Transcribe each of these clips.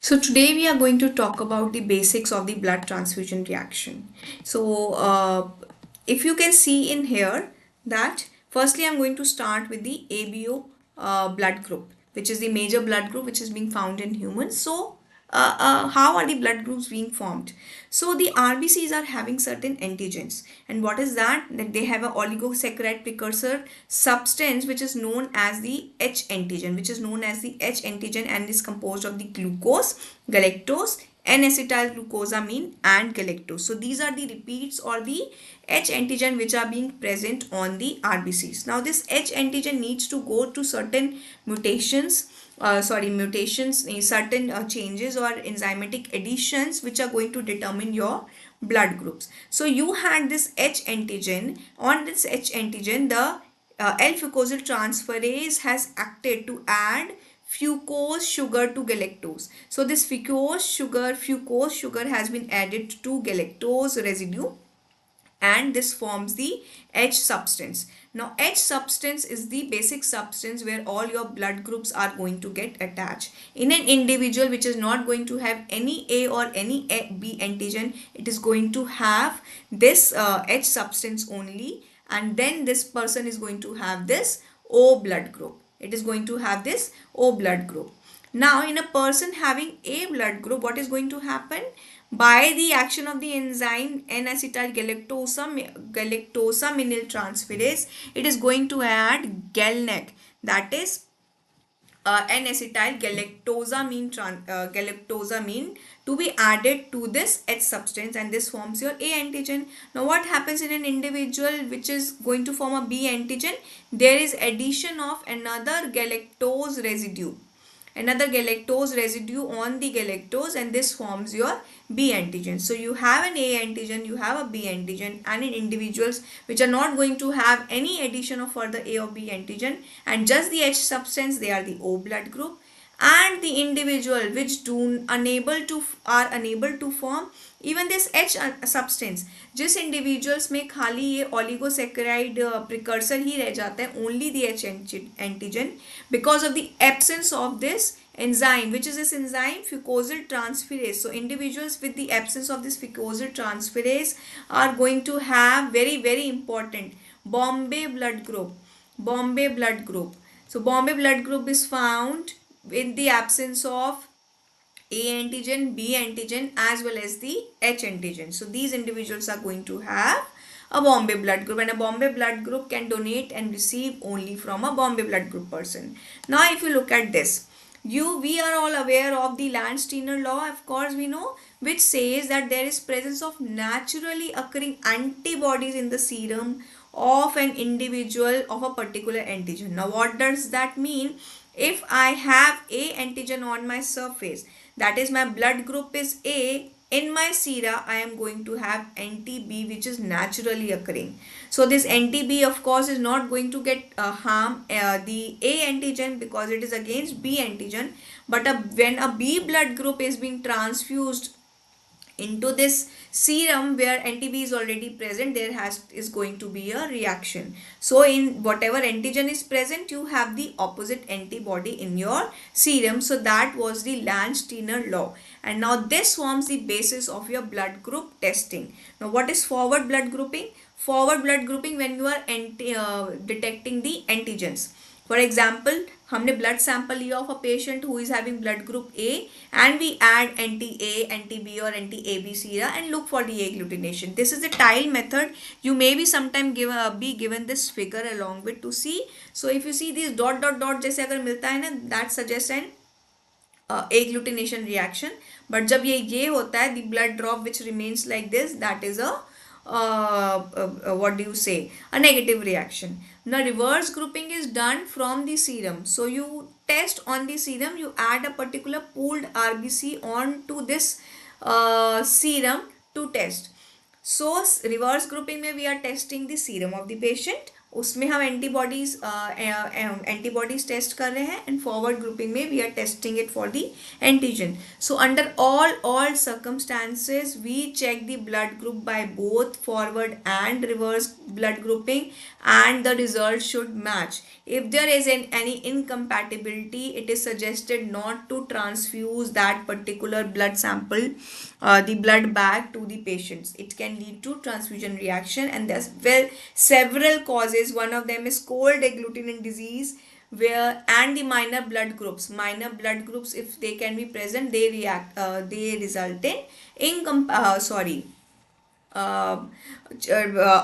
So today we are going to talk about the basics of the blood transfusion reaction. If you can see in here that firstly I'm going to start with the ABO blood group, which is the major blood group which is being found in humans. How are the blood groups being formed? So the RBCs are having certain antigens, and what is that? That they have a oligosaccharide precursor substance which is known as the H antigen, and is composed of the glucose, galactose, N-acetylglucosamine and galactose. So these are the repeats or the H antigen which are being present on the RBCs. Now this H antigen needs to go to certain mutations, certain changes or enzymatic additions which are going to determine your blood groups. So you had this H antigen. On this H antigen, the L-fucosyl transferase has acted to add fucose sugar to galactose. So this fucose sugar has been added to galactose residue, and this forms the H substance. Now H substance is the basic substance where all your blood groups are going to get attached. In an individual which is not going to have any A or any B antigen, it is going to have this H substance only, and then this person is going to have this O blood group. It is going to have this O blood group. Now, in a person having A blood group, what is going to happen? By the action of the enzyme N-acetylgalactosamine transferase, it is going to add GalNAc, that is galactosamine to be added to this H substance, and this forms your A antigen. Now what happens in an individual which is going to form a B antigen? There is addition of another galactose residue on the galactose, and this forms your B antigen. So you have an A antigen, you have a B antigen, and in individuals which are not going to have any addition of further A or B antigen and just the H substance, they are the O blood group. And the individual which are unable to form even this H substance, जिस individuals में खाली ये oligosaccharides precursor ही रह जाता है, only the H antigen, because of the absence of this enzyme. Which is this enzyme? Fucosyl transferase. So individuals with the absence of this fucosyl transferase are going to have very important Bombay blood group. So Bombay blood group is found in the absence of A antigen, B antigen as well as the H antigen. So these individuals are going to have a Bombay blood group, and a Bombay blood group can donate and receive only from a Bombay blood group person. Now if you look at this, we are all aware of the Landsteiner law, of course we know, which says that there is presence of naturally occurring antibodies in the serum of an individual of a particular antigen. Now what does that mean? If I have A antigen on my surface, that is my blood group is A, in my sera I am going to have anti-B which is naturally occurring. So this anti-B of course is not going to get harm the A antigen because it is against B antigen, but when a B blood group is being transfused into this serum where anti-B is already present, is going to be a reaction. So in whatever antigen is present, you have the opposite antibody in your serum. So that was the Landsteiner law, and now this forms the basis of your blood group testing. Now what is forward blood grouping? Forward blood grouping when you are detecting the antigens. For example, हमने blood sample लिया of a patient who is having blood group A, and we add anti-A, anti-B or anti-AB sera and look for the agglutination. This is the tile method. You may be sometime be given this figure along with to see. So if you see these dot जैसे अगर मिलता है ना, that suggests an agglutination reaction. But जब ये होता है, the blood drop which remains like this, that is a what do you say, a negative reaction. Now reverse grouping is done from the serum. So you test on the serum, you add a particular pooled RBC on to this serum to test. So reverse grouping में we are testing the serum of the patient, उसमें हम antibodies test कर रहे हैं, and forward grouping में we are testing it for the antigen. So under all circumstances we check the blood group by both forward and reverse blood grouping, and the results should match. If there is any incompatibility, it is suggested not to transfuse that particular blood sample, the blood bag, to the patients. It can lead to transfusion reaction, and there's several causes. One of them is cold agglutinin disease, where and the minor blood groups, if they can be present, they result in uh,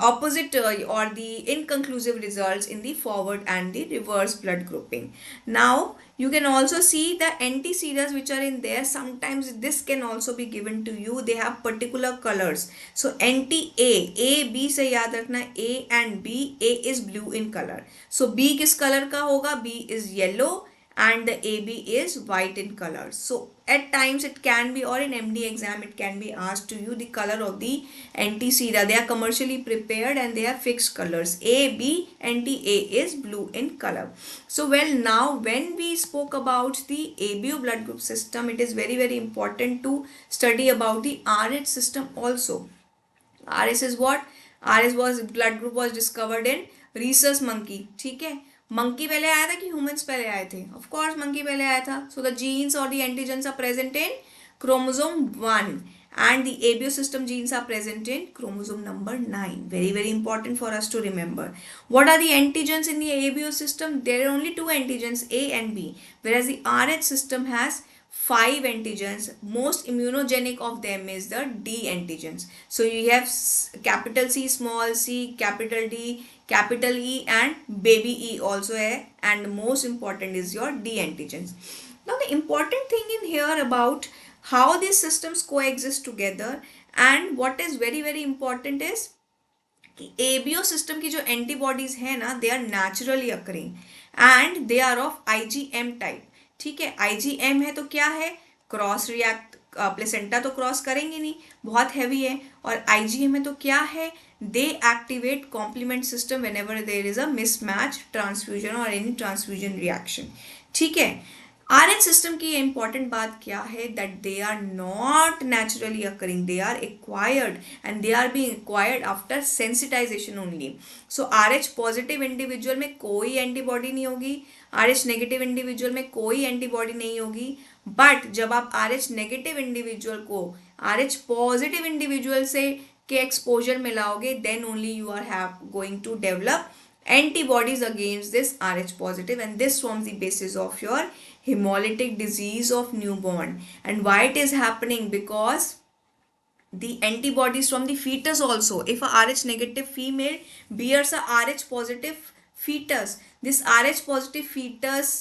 opposite or the inconclusive results in the forward and the reverse blood grouping. Now you can also see the anti-series which are in there. Sometimes this can also be given to you. They have particular colors. So anti-A, B से याद रखना, A and B. A is blue in color. So B किस color का होगा? B is yellow, and the AB is white in color. So at times it can be, or in MD exam it can be asked to you the color of the anti-sera. They are commercially prepared and they are fixed colors. AB, anti-A is blue in color. So well, now when we spoke about the ABO blood group system, it is very important to study about the RH system also. RS is what? RS was blood group was discovered in rhesus monkey. ठीक है, monkey पहले आया था कि humans पहले आए थे? Of course monkey पहले आया था. सो द जीन्स और the antigens are present in chromosome 1, and the ABO system genes are present in chromosome number 9. Very important for us to remember. What are the antigens in the ABO system? There are only two antigens, A and B, whereas the RH system has 5 antigens. Most immunogenic of them is the D antigens. So you have capital C, small c, capital D, capital E, and baby E also hai, and most important is your D antigens. Now the important thing in here about how these systems coexist together, and what is very important is कि ABO system की जो antibodies है ना, they are naturally occurring and they are of IgM type. ठीक है, IgM है तो क्या है? क्रॉस रिएक्ट, प्लेसेंटा तो क्रॉस करेंगे नहीं, बहुत हैवी है. और IgM है तो क्या है? They activate complement system whenever there is a mismatch transfusion और एनी ट्रांसफ्यूजन रिएक्शन. ठीक है, RH सिस्टम की इंपॉर्टेंट बात क्या है? That they are not naturally occurring, they are acquired, and they are being acquired after sensitization only. So RH positive individual में कोई antibody नहीं होगी, RH नेगेटिव इंडिविजुअल में कोई एंटीबॉडी नहीं होगी. बट जब आप RH नेगेटिव इंडिविजुअल को RH पॉजिटिव इंडिविजुअल से के एक्सपोजर में लाओगे, then only you are have going to develop antibodies against this RH positive, and this forms the basis of your hemolytic disease of newborn. And why it is happening? Because the antibodies from the fetus also, if a RH negative female bears a RH positive fetus, this RH positive fetus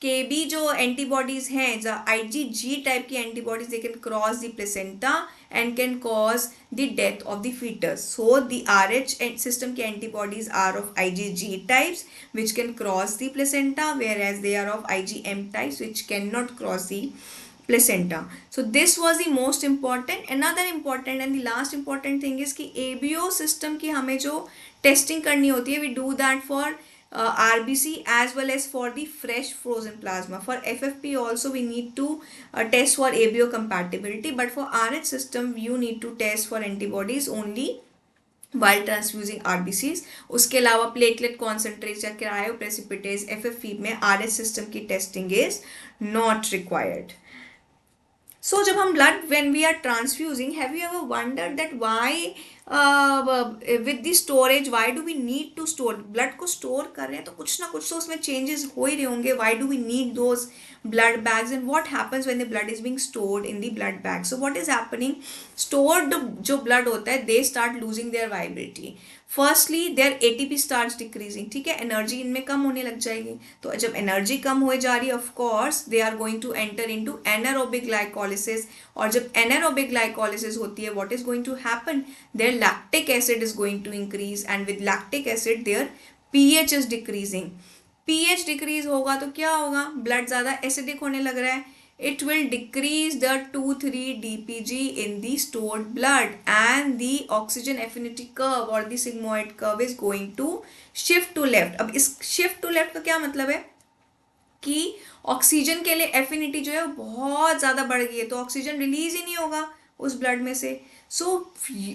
के भी जो antibodies हैं, जो IgG type की antibodies, they can cross the placenta and can cause the death of the fetus. So the RH system के antibodies are of IgG types which can cross the placenta, whereas they are of IgM types which can not cross the placenta. So this was the most important. Another important and the last important thing is कि ABO system की हमें जो testing करनी होती है, we do that for RBC as well as for the fresh frozen plasma. For FFP also we need to test for ABO compatibility, but for RH system you need to test for antibodies only while transfusing RBCs. उसके अलावा platelet concentrate या क्रायोप्रेसिपिटेज FFP में RH system की testing is not required. So जब हम blood, when we are transfusing, have you ever wondered that why with the storage, why do we need to store? blood को store कर रहे हैं तो कुछ ना कुछ तो उसमें changes हो ही रहे होंगे. Why do we need those blood bags, and what happens when the blood is being stored in the blood bag? So what is happening? Stored जो blood होता है, they start losing their viability. Firstly their ATP starts decreasing. ठीक है, energy इनमें कम होने लग जाएगी. तो जब एनर्जी कम हो जा रही है, of course they are going to enter into anaerobic glycolysis. और जब एनारोबिक ग्लाइकोलिसिस होती है, what is going to happen? Their lactic acid is going to increase, and with lactic acid their pH is decreasing. pH decrease होगा तो क्या होगा? Blood ज़्यादा acidic होने लग रहा है. it will decrease the 2,3 dpg in the stored blood, and the oxygen affinity curve or the sigmoid curve is going to shift to left. अब इस shift to left का क्या मतलब है कि ऑक्सीजन के लिए एफिनिटी जो है वो बहुत ज़्यादा बढ़ गई है, तो ऑक्सीजन रिलीज ही नहीं होगा उस ब्लड में से. So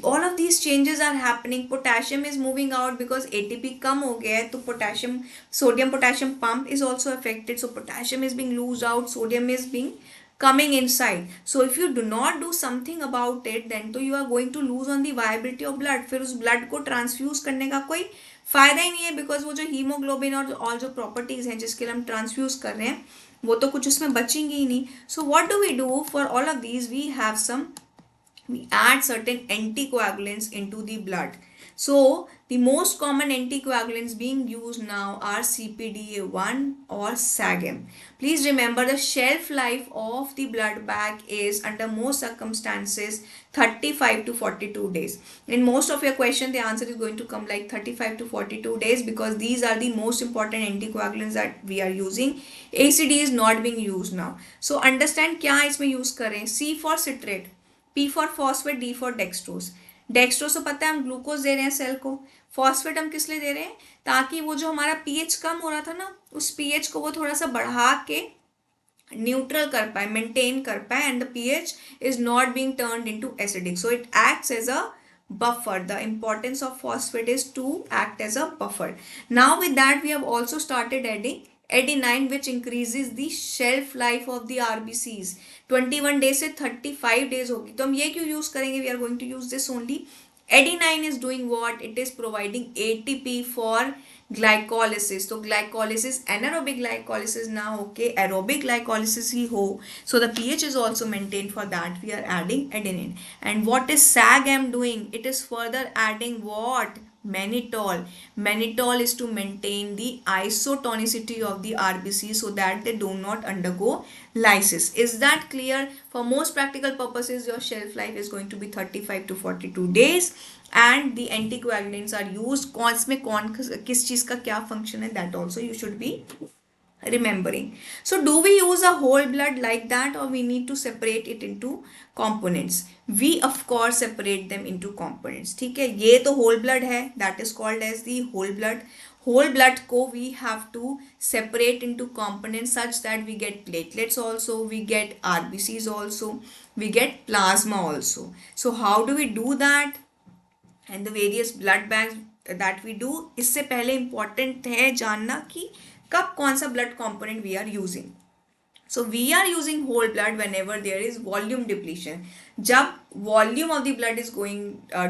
all of these changes are happening. Potassium is moving out because ATP कम हो गया है, तो potassium sodium potassium pump is also affected. So potassium is being lose out, sodium is being coming inside. So if you do not do something about it, then तो you are going to lose on the viability of blood. फिर उस blood को transfuse करने का कोई फायदा ही नहीं है, बिकॉज वो जो हीमोग्लोबिन और ऑल जो प्रॉपर्टीज हैं जिसके लिए हम ट्रांसफ्यूज कर रहे हैं वो तो कुछ उसमें बचेंगी ही नहीं. So what do we do for all of these? We have some, we add certain anticoagulants into the blood. So the most common anticoagulants being used now are CPDA1 or SAGM. Please remember the shelf life of the blood bag is under most circumstances 35 to 42 days. In most of your question the answer is going to come like 35 to 42 days because these are the most important anticoagulants that we are using. ACD is not being used now. So understand क्या इसमें use करें. C for citrate, P for phosphate, D for dextrose. Dextrose तो पता है हम glucose दे रहे हैं cell को, फॉस्फेट हम किस लिए दे रहे हैं? ताकि वो जो हमारा पीएच कम हो रहा था ना, उस पीएच को वो थोड़ा सा बढ़ा के न्यूट्रल कर पाए, मेंटेन कर पाए, and the pH is not being turned into acidic. So it acts as a buffer. The importance of phosphate is to act as a buffer. Now with that we have also started adding adenine, which increases the shelf life of the RBCs. 21 days से 35 days होगी. तो हम ये क्यों use करेंगे? We are going to use this only. Adenine is doing what? It is providing ATP for glycolysis. तो glycolysis anaerobic glycolysis ना होके aerobic glycolysis ही हो. So the pH is also maintained. For that we are adding adenine. And what is SAGM doing? It is further adding what? Mannitol. Mannitol is to maintain the isotonicity of the RBC so that they do not undergo lysis. Is that clear? For most practical purposes your shelf life is going to be 35 to 42 days and the anticoagulants are used. कौन में कौन किस चीज का क्या function है, that also you should be remembering. So do we use a whole blood like that or we need to separate it into components? We of course separate them into components. ठीक है, ये तो whole blood है, that is called as the whole blood. Whole blood को we have to separate into components such that we get platelets also, we get RBCs also, we get plasma also. So how do we do that? And the various blood banks that we do. इससे पहले important है जानना कि कब कौन सा blood component we are using. So we are using whole blood whenever there is volume depletion. जब volume of the blood is going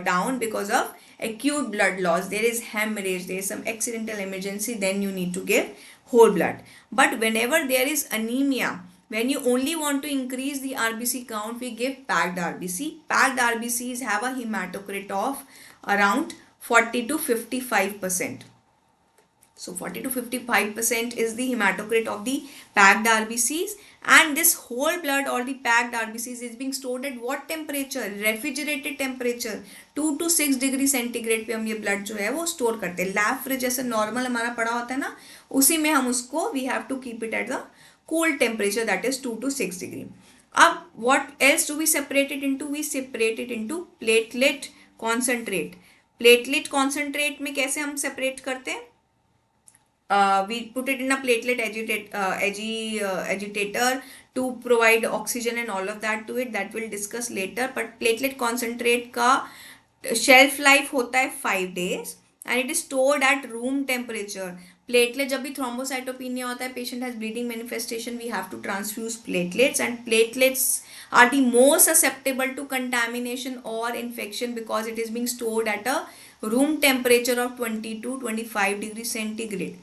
down because of acute blood loss, there is hemorrhage, there is some accidental emergency, then you need to give whole blood. But whenever there is anemia, when you only want to increase the RBC count, we give packed RBC. Packed RBCs have a hematocrit of around 40 to 55%. So 40 to 55% is the hematocrit of the packed RBCs, and this whole blood or the packed RBCs is being stored at what temperature? Refrigerated temperature. 2 to 6 degree centigrade पे हम ये blood जो है वो store करते हैं. Lab fridge जैसे normal हमारा पड़ा होता है ना, उसी में हम उसको we have to keep it at the cool temperature, that is 2 to 6 degree. अब what else do we separate it into? We separate it into platelet concentrate. Platelet concentrate में कैसे हम separate करते हैं? We put it in a platelet agitator to provide oxygen and all of that to it. That we'll discuss later. But platelet concentrate का shelf life होता है 5 days and it is stored at room temperature. Platelet जब भी thrombocytopenia होता है, patient has bleeding manifestation, we have to transfuse platelets, and platelets are the most susceptible to contamination or infection because it is being stored at a room temperature of 20 to 25 degree centigrade.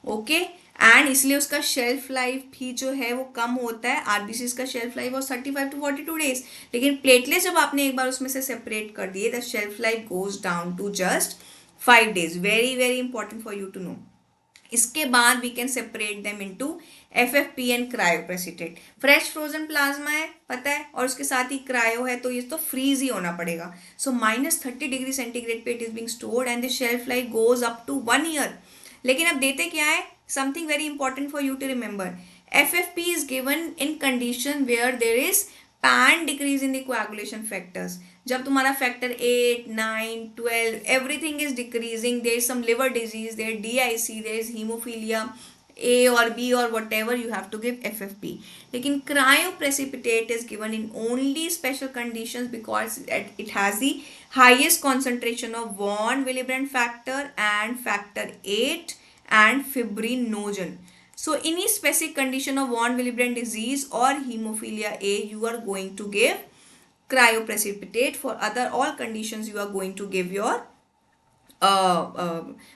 Okay and इसलिए उसका shelf life भी जो है वो कम होता है. RBCs का shelf life और 35 टू 42 डेज, लेकिन प्लेटलेट्स जब आपने एक बार उसमें से सेपरेट कर दिए, the shelf life goes down to just 5 days. Very very important for you to know. इसके बाद we can separate them into FFP and cryoprecipitate. Fresh frozen plasma है पता है, और उसके साथ ही क्रायो है, तो ये तो फ्रीज ही होना पड़ेगा. सो -30 डिग्री सेंटीग्रेड पे it is being stored and the shelf life goes up to 1 year. लेकिन अब देते क्या है? Something very important for you to remember. FFP is given in condition where there is pan decrease in the coagulation factors. जब तुम्हारा factor 8, 9, 12 everything is decreasing, there is some liver disease, there is DIC, there is hemophilia A or B or whatever, you have to give FFP. लेकिन cryoprecipitate is given in only special conditions because it has the highest concentration of von Willebrand factor and factor 8 and fibrinogen. So any specific condition of von Willebrand disease or hemophilia A, you are going to give cryoprecipitate. For other all conditions, you are going to give your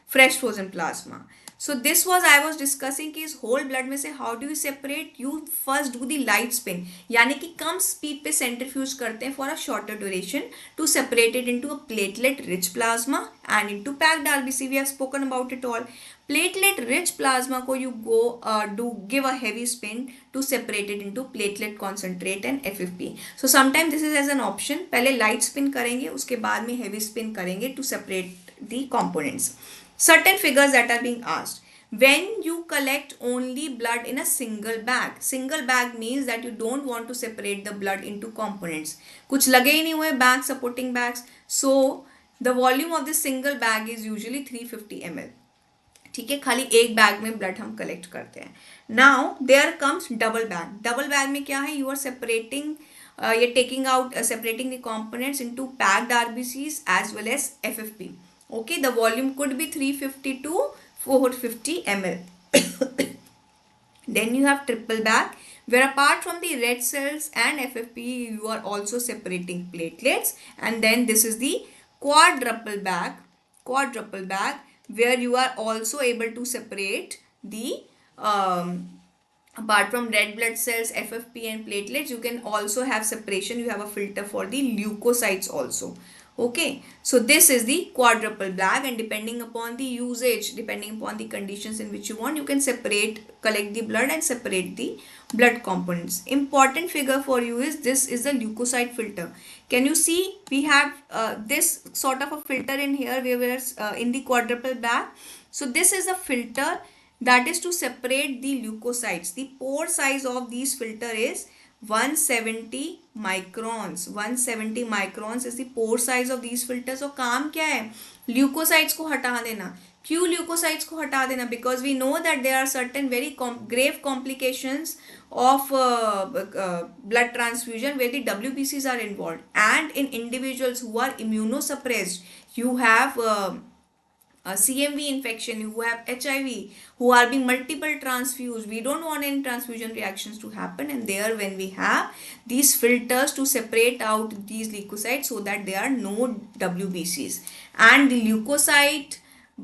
fresh frozen plasma. So this was I was discussing कि इस whole blood में से how do you separate? You first do the light spin, यानी कि कम speed पे centrifuge करते हैं for a shorter duration to separate it into a platelet rich plasma and into packed RBC. We have spoken about it all. Platelet rich plasma को you go do give a heavy spin to separate it into platelet concentrate and FFP. So sometimes this is as an option. पहले light spin करेंगे, उसके बाद में heavy spin करेंगे to separate the components. Certain figures that are being asked. When you collect only blood in a single bag means that you don't want to separate the blood into components. कुछ लगे ही नहीं हुए bag, supporting bags. So the volume of this single bag is usually 350 ml. ठीक है, खाली एक bag में blood हम कलेक्ट करते हैं. Now there comes double bag. Double bag में क्या है, you are separating you're taking out separating the components into packed RBCs as well as FFP. Okay, the volume could be 350 to 450 ml. Then you have triple bag where apart from the red cells and FFP you are also separating platelets, and then this is the quadruple bag where you are also able to separate the apart from red blood cells, FFP and platelets, you can also have separation. You have a filter for the leukocytes also. Okay, so this is the quadruple bag, and depending upon the usage, depending upon the conditions in which you want, you can collect the blood and separate the blood components. Important figure for you is this is the leukocyte filter. Can you see we have this sort of a filter in here where we are in the quadruple bag. So this is a filter that is to separate the leukocytes. The pore size of these filter is 170 microns. 170 microns is the pore size of these filters. So काम क्या है, leukocytes को हटा देना. क्यों leukocytes को हटा देना? Because we know that there are certain very grave complications of blood transfusion where the WBCs are involved, and in individuals who are immunosuppressed, you have CMV infection, who have HIV, who are being multiple transfused. We don't want any transfusion reactions to happen, and there when we have these filters to separate out these leukocytes so that there are no WBCs, and the leukocyte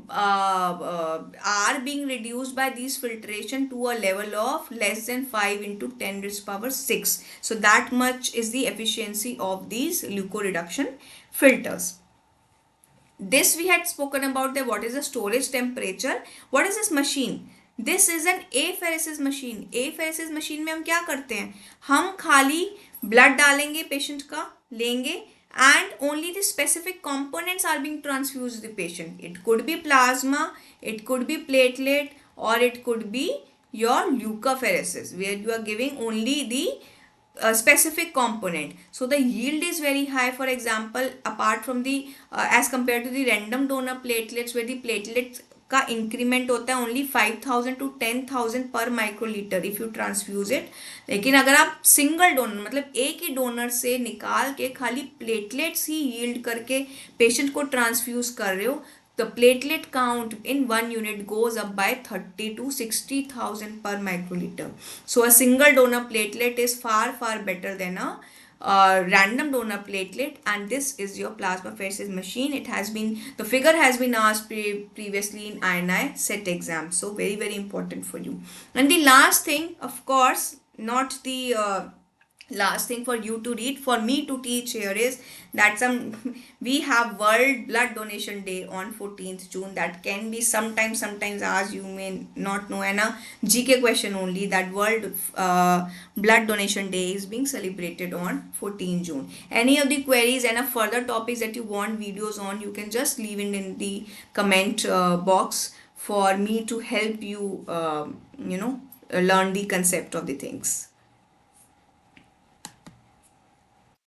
are being reduced by these filtration to a level of less than 5 into 10 raised power 6. So that much is the efficiency of these leukoreduction filters. This we had spoken about the what is the storage temperature. What is this machine? This is an apheresis machine. Apheresis machine में हम क्या करते हैं, हम खाली blood डालेंगे patient का, लेंगे, and only the specific components are being transfused to the patient. It could be plasma, it could be platelet, or it could be your leukapheresis where you are giving only the specific component. So the yield is very high. For example, apart from the as compared to the random donor platelets where the platelets का increment होता है only 5000 to 10,000 पर microlitre if you transfuse it. लेकिन अगर आप single donor मतलब एक ही donor से निकाल के खाली प्लेटलेट्स ही यील्ड करके पेशेंट को ट्रांसफ्यूज कर रहे हो, the platelet count in 1 unit goes up by 30 to 60,000 per microliter. So a single donor platelet is far better than a random donor platelet, and this is your plasmapheresis machine. It has been, the figure has been asked previously in INI set exam, so very important for you. And the last thing, of course, not the last thing for you to read, for me to teach here is that we have World Blood Donation Day on 14th June. That can be sometimes as you may not know, and a GK question only, that World Blood Donation Day is being celebrated on 14th June. Any of the queries and further topics that you want videos on, you can just leave it in the comment box for me to help you learn the concept of the things.